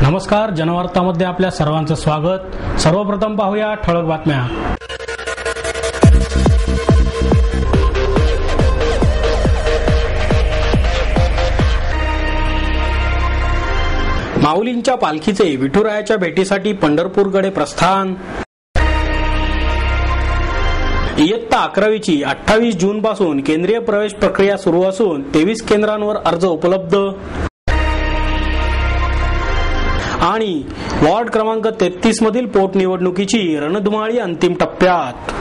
नमस्कार, जनवार्तामध्ये आपल्या सर्वांचं स्वागत। सर्वप्रथम पाहूया ठळक बातम्या। माऊलींच्या पालखीचे विठुरायाच्या भेटीसाठी पंढरपूरकडे प्रस्थान। इयत्ता 11वीची 28 जून पासून केंद्रीय प्रवेश प्रक्रिया सुरू असून 23 केंद्रांवर अर्ज उपलब्ध। आणि वॉर्ड क्रमांक 33 मधील पोटनिवडणुकीची रणधुमाळी अंतिम टप्प्यात।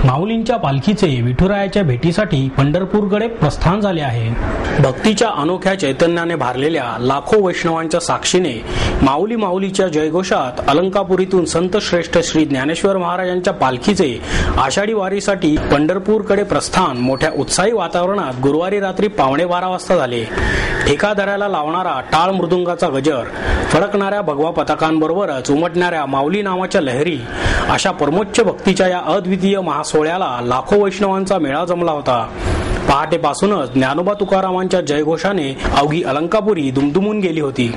माऊलींच्या पालखीचे विठुरायाच्या भेटीसाठी पंढरपूरकडे प्रस्थान झाले आहे। भक्तीच्या अनोख्या चैतन्याने भारलेल्या लाखो वैष्णवांच्या साक्षीने माऊली माऊलीच्या जयघोषात अलंकापुरीतून संत श्रेष्ठ श्री ज्ञानेश्वर महाराजांच्या पालखीचे आषाढी वारीसाठी पंढरपूरकडे प्रस्थान मोठ्या उत्साही वातावरणात गुरुवारी रात्री 11:15 वाजता झाले। ठेकादऱ्याला लावणारा टाळ मृदुंगाचा गजर, फडकणाऱ्या भगवा पताकांबरोबरच उमटणाऱ्या माऊली नावाच्या लहरी अशा परमोच्च भक्तीच्या या अद्वितीय महासोहळ्याला लाखो वैष्णवांचा मेळा जमला होता। पहाटेपासूनच ज्ञानोबा तुकारामांच्या जयघोषाने अवघी अलंकापुरी दुमदुमून गेली होती।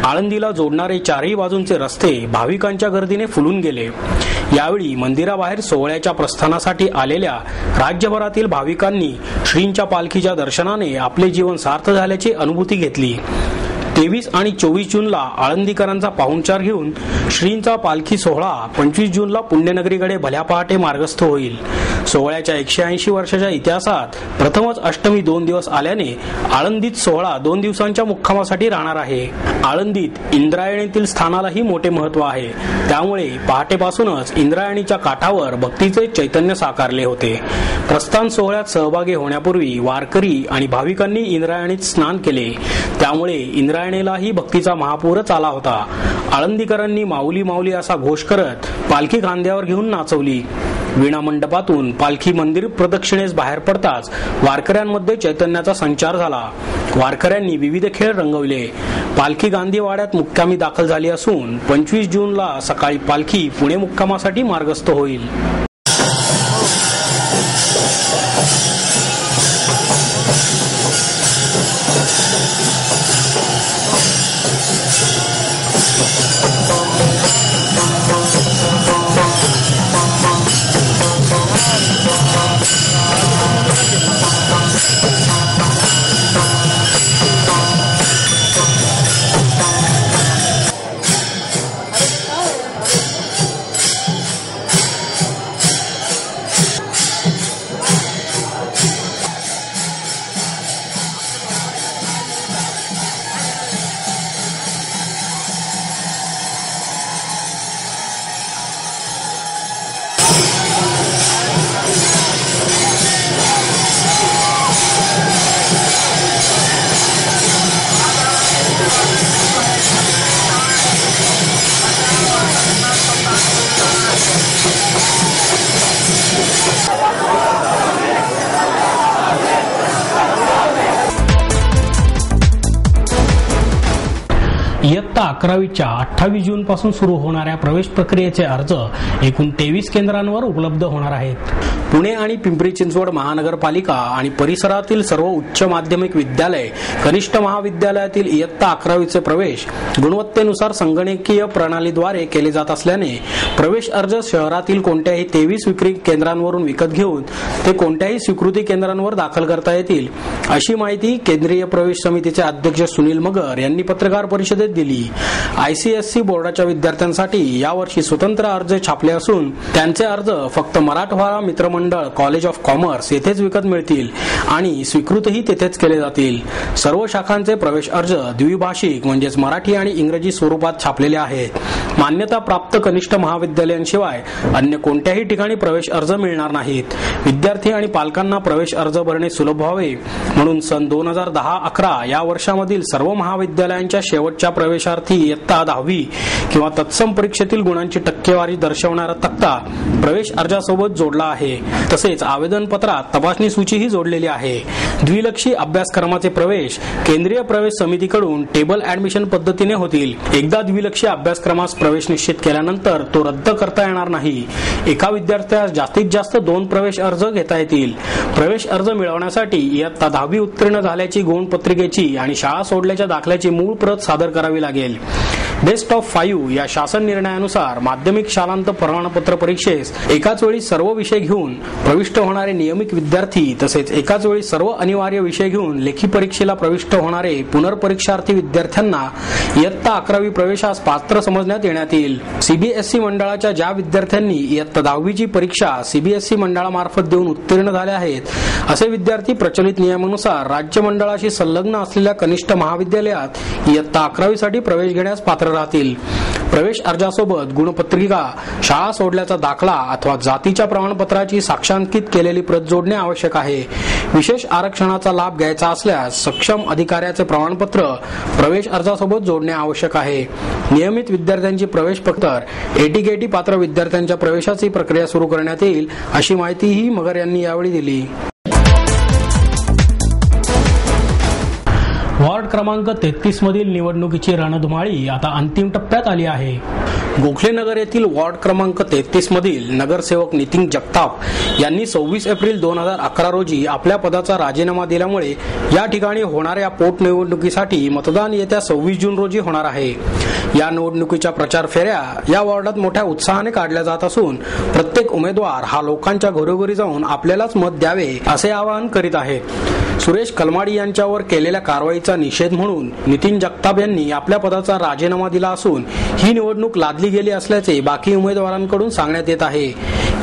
आळंदीला जोडणारे चारही बाजूंचे रस्ते भाविकांच्या गर्दीने फुलून गेले। यावेळी मंदिराबाहेर सोहळ्याच्या प्रस्थानासाठी आलेल्या राज्यभरातील भाविकांनी श्रींच्या पालखीच्या दर्शनाने आपले जीवन सार्थ झाल्याची अनुभूती घेतली। 23 आणि 24 जूनला आळंदीकरांचा पाहुणचार घेऊन श्रींचा पालखी सोहळा 25 जूनला पुण्यनगरीकडे भल्या पहाटे मार्गस्थ होईल। सोहळ्याच्या 180 वर्षाच्या इतिहासात प्रथमच अष्टमी 2 दिवस आल्याने आळंदीत सोहळा 2 दिवसांच्या मुक्कामासाठी राहणार आहे। आळंदीत इंद्रायणीतील स्थानालाही मोठे महत्त्व आहे, त्यामुळे पहाटेपासूनच इंद्रायणीच्या काठावर भक्तीचे चैतन्य साकारले होते। प्रस्थान सोहळ्यात सहभागी होण्यापूर्वी वारकरी आणि भाविकांनी इंद्रायणीत स्नान केले, त्यामुळे इंद्रायणीलाही भक्तीचा महापूरच आला होता। आळंदीकरांनी माऊली माऊली असा घोष करत पालखी खांद्यावर घेऊन नाचवली। वीणा मंडपातून पालखी मंदिर प्रदक्षिणेस बाहेर पडताच वारकऱ्यांमध्ये चैतन्याचा संचार झाला। वारकऱ्यांनी विविध खेळ रंगवले। पालखी गांधीवाड्यात मुक्कामी दाखल झाली असून 25 जूनला सकाळी पालखी पुणे मुक्कामासाठी मार्गस्थ होईल। इयत्ता 11वीच्या 28 जून पासून सुरू होणाऱ्या प्रवेश प्रक्रियेचे अर्ज एकूण 23 केंद्रांवर उपलब्ध होणार आहेत। पुणे आणि पिंपरी चिंचवड महानगरपालिका आणि परिसरातील सर्व उच्च माध्यमिक विद्यालय, कनिष्ठ महाविद्यालयातील इयत्ता 11वीचे प्रवेश गुणवत्तेनुसार संगणकीय प्रणालीद्वारे केले जात असल्याने प्रवेश अर्ज शहरातील कोणत्याही 23 विक्री केंद्रांवरून विकत घेऊन ते कोणत्याही स्वीकृती केंद्रांवर दाखल करता येतील, अशी माहिती केंद्रीय प्रवेश समितीचे अध्यक्ष सुनील मगर यांनी पत्रकार परिषदेत दिली। ICSE बोर्डाच्या विद्यार्थ्यांसाठी यावर्षी स्वतंत्र अर्ज छापले असून त्यांचे अर्ज फक्त मराठवाडा मित्रमंडळ कॉलेज ऑफ कॉमर्स येथेच विकत मिळतील आणि स्वीकृतही तेथेच केले जातील। सर्व शाखांचे प्रवेश अर्ज द्विभाषिक म्हणजेच मराठी आणि इंग्रजी स्वरूपात छापलेले आहेत। मान्यता प्राप्त कनिष्ठ महाविद्यालयांशिवाय अन्य कोणत्याही ठिकाणी प्रवेश अर्ज मिळणार नाहीत। विद्यार्थी आणि पालकांना प्रवेश अर्ज भरणे सुलभ व्हावे म्हणून सन 2010-11 या वर्षामधील सर्व महाविद्यालयांच्या शेवटच्या प्रवेशार्थी इयत्ता 10वी किंवा तत्सम परीक्षेतील गुणांची टक्केवारी दर्शवणारा तक्ता प्रवेश अर्जासोबत जोडला आहे। तसेच आवेदनपत्रात तपासणी सूचीही जोडलेली आहे. द्विलक्षी अभ्यासक्रमाचे प्रवेश केंद्रीय प्रवेश समितीकडून टेबल ऍडमिशन पद्धतीने होतील. एकदा द्विलक्षी अभ्यासक्रमास प्रवेश निश्चित केल्यानंतर तो रद्द करता येणार नाही. एका विद्यार्थ्यास जास्तीत जास्त 2 प्रवेश अर्ज घेता येतील. प्रवेश अर्ज मिळवण्यासाठी इयत्ता 10वी उत्तीर्ण झाल्याची गुणपत्रिकेची आणि शाळा सोडल्याच्या दाखल्याची मूळ प्रत सादर करावी लागेल. बेस्ट ऑफ 5 या शासन निर्णयानुसार माध्यमिक शालांत प्रमाणपत्र परीक्षेस एकाच वेळी सर्व विषय घेऊन प्रविष्ट होणारे नियमित विद्यार्थी तसेच एकाच वेळी सर्व अनिवार्य विषय घेऊन लेखी परीक्षेला प्रविष्ट होणारे पुनर्परीक्षार्थी विद्यार्थ्यांना इयत्ता 11वी प्रवेशास पात्र समजण्यात येण्यात येईल. सीबीएसई मंडळाच्या ज्या विद्यार्थ्यांनी इयत्ता 10वीची परीक्षा सीबीएसई मंडळामार्फत देऊन उत्तीर्ण झाले आहेत असे विद्यार्थी प्रचलित नियमानुसार राज्य मंडळाशी संलग्न असलेल्या कनिष्ठ महाविद्यालयात इयत्ता 11वीसाठी प्रवेश घेण्यास पात्र राहतील. प्रवेश अर्जासोबत गुणपत्रिका, शाळा सोडल्याचा दाखला अथवा जातीच्या प्रमाणपत्राची साक्षांकित केलेली प्रत जोडणे आवश्यक आहे. विशेष आरक्षणाचा लाभ घ्यायचा असल्यास सक्षम अधिकाऱ्याचे प्रमाणपत्र प्रवेश अर्जासोबत जोडणे आवश्यक आहे. नियमित विद्यार्थ्यांची प्रवेश पत्र एटीकेटी पात्र विद्यार्थ्यांच्या प्रवेशाची प्रक्रिया सुरू करण्यात येईल अशी माहितीही मगर यांनी यावेळी दिली. वॉर्ड क्रमांक 33 मधील निवडणुकीची रणधुमाळी आता अंतिम टप्प्यात आली आहे. गोखलेनगर येथील वॉर्ड क्रमांक 33 मधील नगरसेवक नितीन जगताप यांनी 26 एप्रिल 2011 रोजी आपल्या पदाचा राजीनामा दिल्यामुळे या ठिकाणी होणाऱ्या पोटनिवडणुकीसाठी मतदान येत्या 26 जून रोजी होणार आहे. या निवडणुकीच्या प्रचार फेऱ्या या वॉर्डात मोठ्या उत्साहाने काढल्या जात असून प्रत्येक उमेदवार हा लोकांच्या घरोघरी जाऊन आपल्यालाच मत द्यावे असे आवाहन करीत आहेत. सुरेश कलमाडी यांच्यावर केलेल्या कारवाईचा निषेध म्हणून नितीन जगताप यांनी आपल्या पदाचा राजीनामा दिला असून ही निवडणूक लादली गेली असल्याचे बाकी उमेदवारांकडून सांगण्यात येत आहे.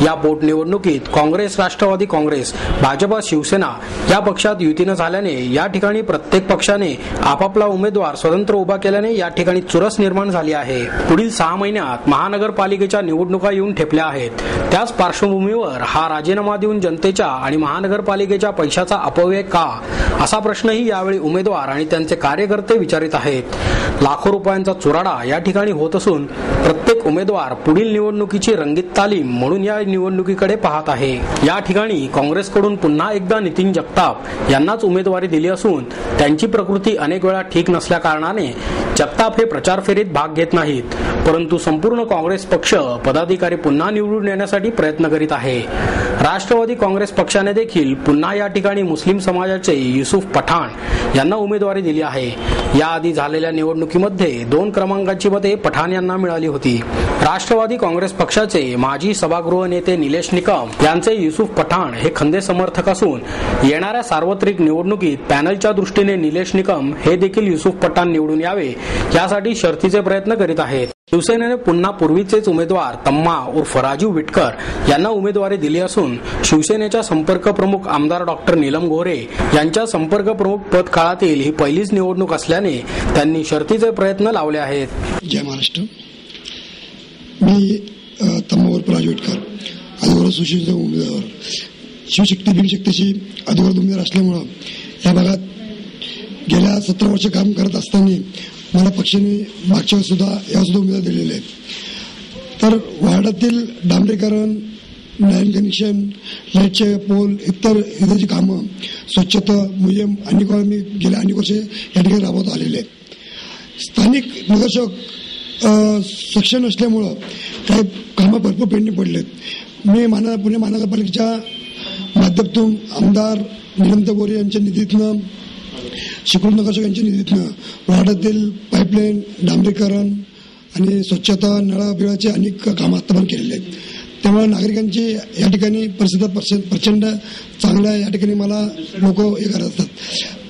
या पोटनिवडणुकीत काँग्रेस, राष्ट्रवादी काँग्रेस, भाजपा, शिवसेना या पक्षात युतीनं झाल्याने या ठिकाणी प्रत्येक पक्षाने आपापला उमेदवार स्वतंत्र उभा केल्याने या ठिकाणी चुरस निर्माण झाली आहे. पुढील 6 महिन्यात महानगरपालिकेच्या निवडणुका येऊन ठेपल्या आहेत. त्याच पार्श्वभूमीवर हा राजीनामा देऊन जनतेच्या आणि महानगरपालिकेच्या पैशाचा अपव्यय का असा प्रश्नही यावेळी उमेदवार आणि त्यांचे कार्यकर्ते विचारित आहेत. लाखो रुपयांचा चुराडा या ठिकाणी होत असून प्रत्येक उमेदवार पुढील निवडणुकीची रंगीत तालीम म्हणून या निवडणुकीकडे पाहत आहे. या ठिकाणी काँग्रेसकडून पुन्हा एकदा नितीन जगताप यांनाच उमेदवारी दिली असून त्यांची प्रकृती अनेक वेळा ठीक नसल्या कारणाने जगताप हे प्रचार फेरीत भाग घेत नाहीत. परंतु संपूर्ण काँग्रेस पक्ष पदाधिकारी पुन्हा निवडून येण्यासाठी प्रयत्न करीत आहे. राष्ट्रवादी काँग्रेस पक्षाने देखील पुन्हा या ठिकाणी मुस्लिम समाजाचे युसुफ पठाण यांना उमेदवारी दिली आहे. याआधी झालेल्या निवडणुकीमध्ये 2 क्रमांकाची मते पठाण यांना मिळाली होती. राष्ट्रवादी काँग्रेस पक्षाचे माजी सभागृह नेते निलेश निकम यांचे युसुफ पठाण हे खंदे समर्थक असून येणाऱ्या सार्वत्रिक निवडणुकीत पॅनलच्या दृष्टीने निलेश निकम हे देखील युसुफ पठाण निवडून यावे यासाठी शर्थीचे प्रयत्न करीत आहेत. शिवसेनेने पुन्हा पूर्वीचेच उमेदवार तम्मा उर्फ राजीव विटकर यांना उमेदवारी दिली असून शिवसेनेच्या संपर्क प्रमुख आमदार डॉक्टर नीलम गोरे यांच्या संपर्क प्रमुख पद काळातील ही पहिलीच निवडणूक असल्याने त्यांनी शर्थीचे प्रयत्न लावले आहेत. जय महाराष्ट्र. मी तम्मा उर्फ राजीव विटकर अगोदर सुशिक्षित उमेदवार, शिवशक्ती बिनशक्तीची अगोदर उमेदवार असल्यामुळं या भागात गेल्या 17 वर्ष काम करत असताना मला पक्षाने मागच्या सुद्धा उमेदवार दिलेले आहेत. तर वार्डातील डांबरीकरण, लाईन कनेक्शन, लाईटचे पोल इत्यादी कामं, स्वच्छता मोहीम आम्ही गेल्या अनेक वर्षे या ठिकाणी राबवत आलेले आहेत. स्थानिक नगरसेवक सक्षम असल्यामुळं काही कामं भरपूर पेंडिंग पडलेत. मी पुणे महानगरपालिकेच्या माध्यमातून आमदार नीलम गोरे यांच्या निधीतनं, शिकून नगरसेवक यांच्या निधीतनं वार्डातील पाईपलाईन, डांबरीकरण आणि स्वच्छता, नळाबिळाचे अनेक कामं आत्तापर्यंत केलेले आहेत. त्यामुळे नागरिकांची या ठिकाणी परिस्थिती प्रचंड चांगल्या या ठिकाणी मला लोक हे करत असतात.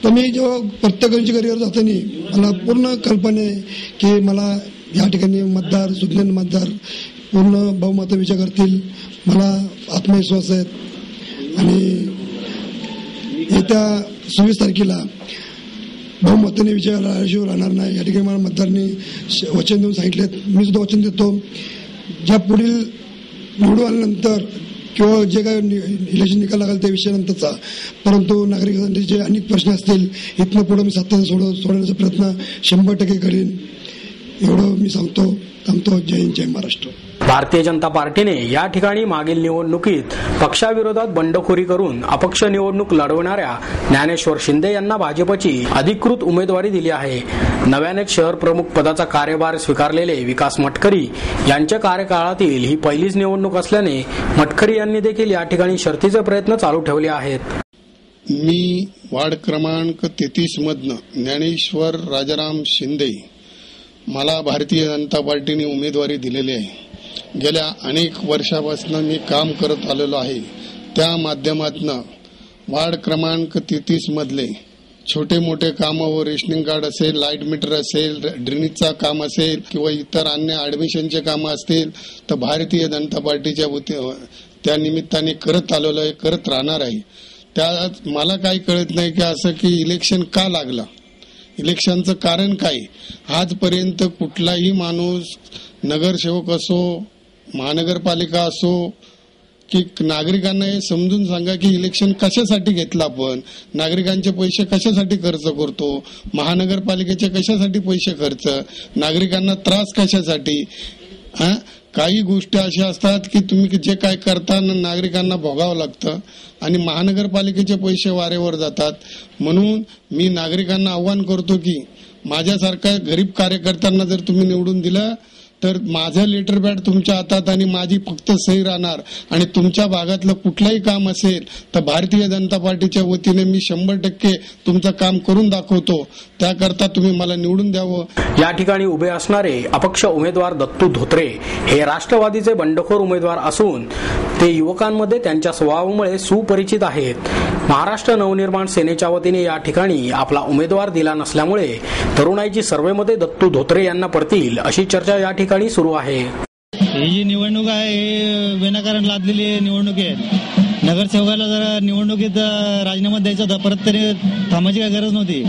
तर मी जेव्हा प्रत्येकांच्या घरीवर जाताना मला पूर्ण कल्पना आहे की मला या ठिकाणी मतदार, सुज्ञान मतदार पूर्ण बहुमत विजय करतील. मला आत्मविश्वास आहे आणि येत्या 26 तारखेला बहुमताने विजयाला राहणार नाही या ठिकाणी मला मतदारांनी वचन देऊन सांगितलेत. मी सुद्धा वचन देतो ज्या पुढील निवडून आल्यानंतर किंवा जे काही इलेक्शन निकाल लागेल त्या विषयानंतरचा, परंतु नागरिकांचे जे अनेक प्रश्न असतील इथनं पुढे मी सत्ता सोडवण्याचा प्रयत्न 100% करीन एवढं मी सांगतो. जय हिंद, जय महाराष्ट्र. भारतीय जनता पार्टीने या ठिकाणी मागील निवडणुकीत पक्षाविरोधात बंडखोरी करून अपक्ष निवडणूक लढवणाऱ्या ज्ञानेश्वर शिंदे यांना भाजपची अधिकृत उमेदवारी दिली आहे. नव्यानेच शहर प्रमुख पदाचा कार्यभार स्वीकारलेले विकास मटकरी यांच्या कार्यकाळातील ही पहिलीच निवडणूक असल्याने मटकरी यांनी देखील या ठिकाणी शर्थीचे प्रयत्न चालू ठेवले आहेत. मी वार्ड क्रमांक 33 मधनं ज्ञानेश्वर राजाराम शिंदे, मला भारतीय जनता पार्टीने उमेदवारी दिलेली आहे. गेल्या अनेक वर्षापासून मी काम करत आलेलो आहे. त्या माध्यमातून वार्ड क्रमांक 33 मधले छोटे मोठे कामं व रेशनिंग कार्ड असेल, लाईट मीटर असेल, ड्रेनेजचा काम असेल किंवा इतर अन्य ऍडमिशनचे कामं असतील तर भारतीय जनता पार्टीच्या त्या निमित्ताने करत आलेलो आहे, करत राहणार आहे. त्यात मला काही कळत नाही की असं की इलेक्शन का लागलं, इलेक्शनचं कारण काय. आजपर्यंत कुठलाही माणूस, नगरसेवक असो, महानगरपालिका असो की नागरिकांना हे समजून सांगा की इलेक्शन कशासाठी घेतलं, आपण नागरिकांचे पैसे कशासाठी खर्च करतो, महानगरपालिकेचे कशासाठी पैसे खर्च, नागरिकांना त्रास कशासाठी. काही गोष्टी अशा असतात की तुम्ही जे काय करता नागरिकांना भोगावं लागतं आणि महानगरपालिकेचे पैसे वारेवर जातात. म्हणून मी नागरिकांना आव्हान करतो की माझ्यासारख्या गरीब कार्यकर्त्यांना जर तुम्ही निवडून दिलं तर माझं लेटर पॅड तुमच्या हातात आणि माझी फक्त सही राहणार आणि तुमच्या भागातलं कुठलंही काम असेल तर भारतीय जनता पार्टीच्या वतीने मी 100% तुमचं काम करून दाखवतो. त्याकरता तुम्ही मला निवडून द्यावं. या ठिकाणी उभे असणारे अपक्ष उमेदवार दत्तू धोत्रे हे राष्ट्रवादीचे बंडखोर उमेदवार असून ते युवकांमध्ये त्यांच्या स्वभावामुळे सुपरिचित आहेत. महाराष्ट्र नवनिर्माण सेनेच्या वतीने या ठिकाणी आपला उमेदवार दिला नसल्यामुळे तरुणाईची सर्वेमध्ये दत्तू धोत्रे यांना पडतील अशी चर्चा या ठिकाणी सुरू आहे. ही जी निवडणूक आहे हे विनाकारण लादलेली निवडणूक आहे. नगरसेवकाला जर निवडणुकीत राजीनामा द्यायचा होता, परत तरी थांबायची काही गरज नव्हती.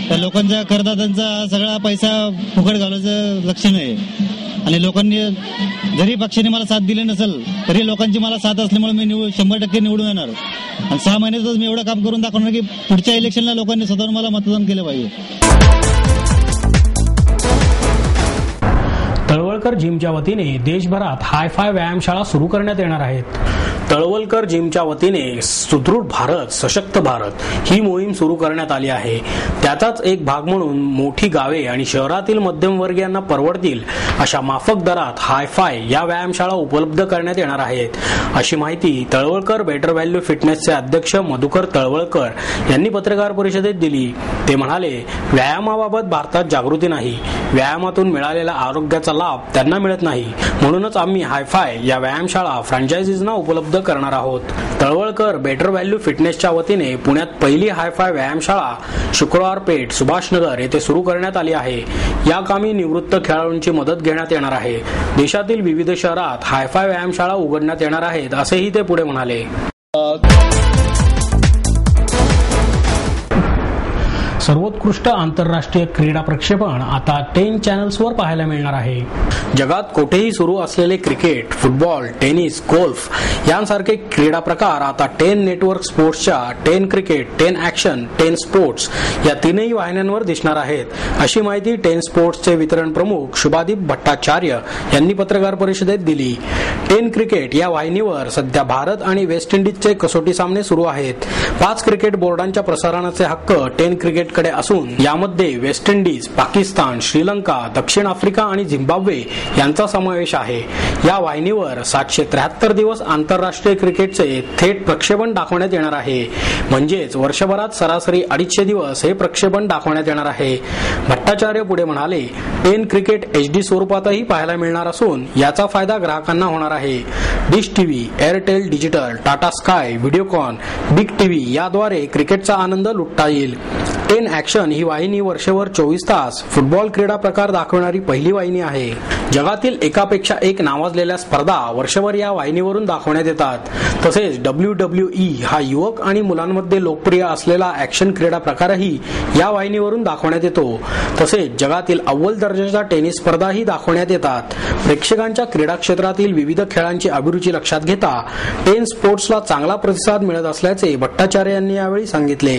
त्या लोकांच्या करदात्यांचा सगळा पैसा फुकट घालायचं लक्षण आहे. आणि लोकांनी जरी पक्षाने मला साथ दिली नसेल तरी लोकांची मला साथ असल्यामुळे मी 100% निवडून येणार. आणि 6 महिन्यातच मी एवढं काम करून दाखवणार की पुढच्या इलेक्शनला लोकांनी स्वतःहून मला मतदान केलं पाहिजे. तळवलकर जिमच्या वतीने देशभरात हाय-फाय व्यायामशाळा सुरू करण्यात येणार आहेत. तळवलकर जिमच्या वतीने सुदृढ भारत, सशक्त भारत ही मोहीम सुरू करण्यात आली आहे. त्याचाच एक भाग म्हणून मोठी गावे आणि शहरातील मध्यमवर्गीयांना परवडतील अशा माफक दरात हाय-फाय या व्यायामशाळा उपलब्ध करण्यात येणार आहेत, अशी माहिती तळवलकर बेटर व्हॅल्यू फिटनेसचे अध्यक्ष मधुकर तळवलकर यांनी पत्रकार परिषदेत दिली. ते म्हणाले, व्यायामाबाबत भारतात जागृती नाही. व्यायामातून मिळालेला आरोग्याचा लाभ त्यांना मिळत नाही. म्हणूनच आम्ही हाय-फाय या व्यायामशाळा फ्रँचायझीजना उपलब्ध करणार आहोत. तळवलकर बेटर व्हॅल्यू फिटनेसच्या वतीने पुण्यात पहिली हाय-फाय व्यायामशाळा शुक्रवार पेठ, सुभाषनगर येथे सुरू करण्यात आली आहे. या कामी निवृत्त खेळाडूंची मदत घेण्यात येणार आहे. देशातील विविध शहरात हाय-फाय व्यायामशाळा उघडण्यात येणार आहेत, असेही ते पुढे म्हणाले. सर्वोत्कृष्ट आंतरराष्ट्रीय क्रीडा प्रक्षेपण आता 10 चॅनल्सवर पाहायला मिळणार आहे. जगात कुठेही सुरू असलेले क्रिकेट, फुटबॉल, टेनिस, गोल्फ यांसारखे क्रीडा प्रकार आता 10 नेटवर्क स्पोर्ट्सच्या 10 क्रिकेट, 10 ॲक्शन, 10 स्पोर्ट्स या तीनही वाहिन्यांवर दिसणार आहेत, अशी माहिती 10 स्पोर्ट्सचे वितरण प्रमुख शुभादीप भट्टाचार्य यांनी पत्रकार परिषदेत दिली. 10 क्रिकेट या वाहिनीवर सध्या भारत आणि वेस्ट इंडिजचे कसोटी सामने सुरू आहेत. 5 क्रिकेट बोर्डांच्या प्रसारणाचे हक्क 10 क्रिकेट कडे असून यामध्ये वेस्ट इंडिज, पाकिस्तान, श्रीलंका, दक्षिण आफ्रिका आणि झिम्बाब्वे यांचा समावेश आहे. या वाहिनीवर 773 दिवस आंतरराष्ट्रीय क्रिकेटचे थेट प्रक्षेपण दाखवण्यात येणार आहे. म्हणजेच वर्षभरात सरासरी 250 दिवस हे प्रक्षेपण दाखवण्यात येणार आहे. भट्टाचार्य पुढे म्हणाले, 10 क्रिकेट HD स्वरूपातही पाहायला मिळणार असून याचा फायदा ग्राहकांना होणार आहे. Dish TV, Airtel digital, Tata sky, Videocon, big TV याद्वारे क्रिकेटचा आनंद लुटता येईल. 10 ॲक्शन ही वाहिनी वर्षभर 24 तास फुटबॉल क्रीडा प्रकार दाखवणारी पहिली वाहिनी आहे. जगातील एकापेक्षा एक नावाजलेल्या स्पर्धा वर्षभर या वाहिनीवरून दाखवण्यात येतात. तसेच WWE हा युवक आणि मुलांमध्ये लोकप्रिय असलेला ॲक्शन क्रीडा प्रकारही या वाहिनीवरून दाखवण्यात येतो. तसेच जगातील अव्वल दर्जाच्या टेनिस स्पर्धाही दाखवण्यात येतात. प्रेक्षकांच्या क्रीडा क्षेत्रातील विविध खेळांची अभिरुची लक्षात घेता 10 स्पोर्ट्सला चांगला प्रतिसाद मिळत असल्याचे भट्टाचार्य यांनी यावेळी सांगितले.